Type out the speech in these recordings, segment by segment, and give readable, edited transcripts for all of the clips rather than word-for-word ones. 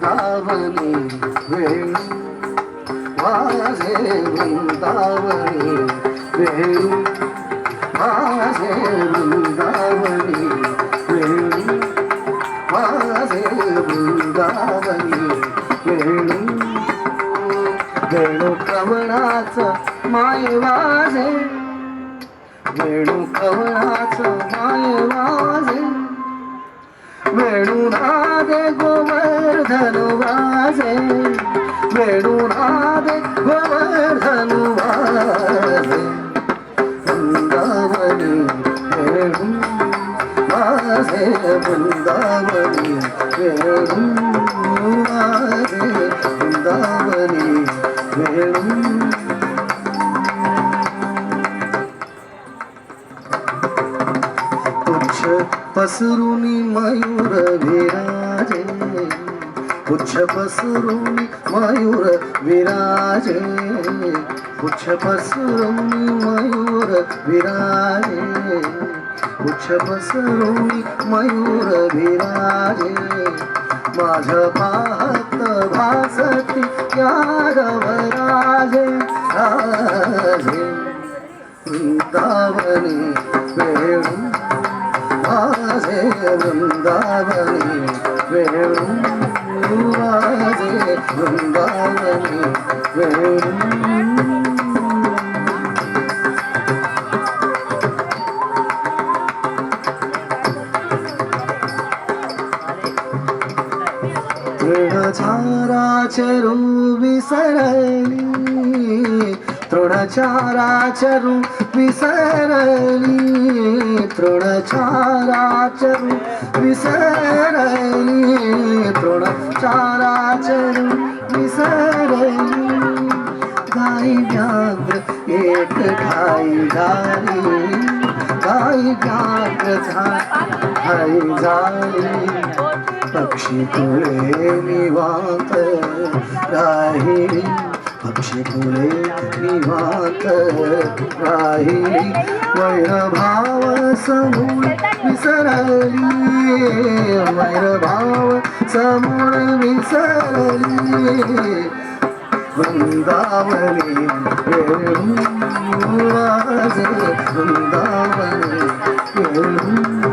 वृंदावनी वेणू वाजे वृंदावनी वेणू वाजे वृंदावनी वेणू वाजे वृंदावनी वेणू वेणू कवळाचा माय वाजे वेणू कवळाचा माय वाजे वेणू नादे गोवर्धन वाजे वेणू नादे गोवर्धन वाजे वृंदावनी वेणू वाजे वृंदावनी वेणू वाजे वृंदावनी वेणू पसरुनी मयूर विराजे पुच्छ पसरुनी मयूर विराजे पुच्छ पसरुनी मयूर विराजे पुच्छ पसरुनी मयूर विराजे माझ पाहत भासती यादवराजे राजे वृंदावनी वेणू वाजे वृंदावनी वेणू वाजे वृंदावनी वेणू तृणचाराचरू विसरली तृणचाराचरू विसरली तृणचाराचरू विसरली तृणचाराचरू विसरली गाई व्याघ्र एक ठाई झाली गाई व्याघ्र ठाई झाली पक्षी तुळे निवांत राहिली पक्षी तुळे निवांत राहिली वैरभाव समूळ विसरली वैरभाव समूळ विसरली वृंदावनी वेणू वाजे वृंदावनी वेणू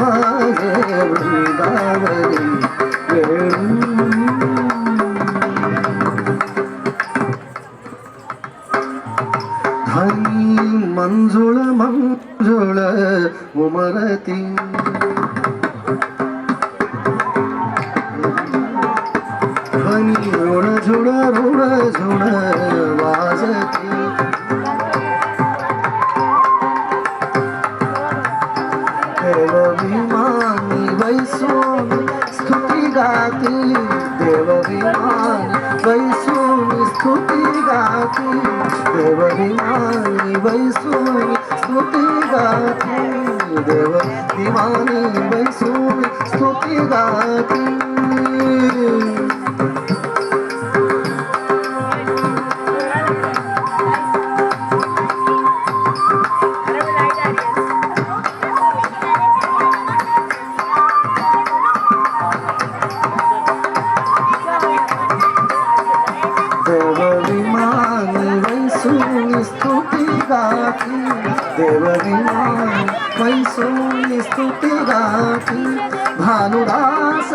वाजे वृंदावनी वेणू धनी मंजुळ मंजुळ उमरती धनी ऋण झुण ऋण झुण वाजती देव विमानी वैसून स्तुती गाती देव विमानी वैसून स्तुती गाती देव विमानी वैसून स्तुती गाती देव विमानी वैसून स्तुती गाती देव विमानी वैसून स्तुती गाती देव विमानी वैसून स्तुती गाती भानुदास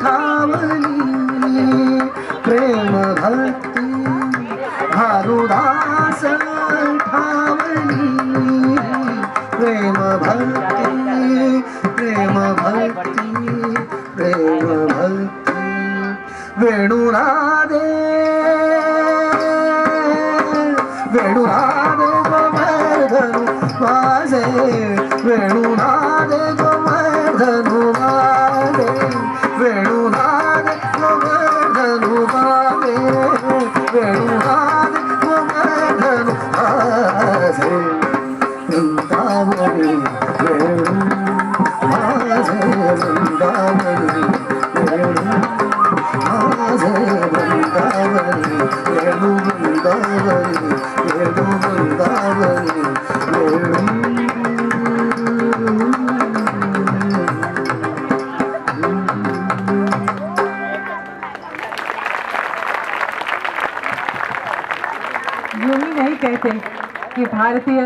ठावली प्रेम भक्ती भानुदास ठावली प्रेम भक्ती प्रेम भक्ती प्रेम भक्ती वेणुनादे वेणुनादे गोवर्धनु वाजे वेणुनादे गोवर्धनु वाजे यूं ही नहीं कहते कि भारतीय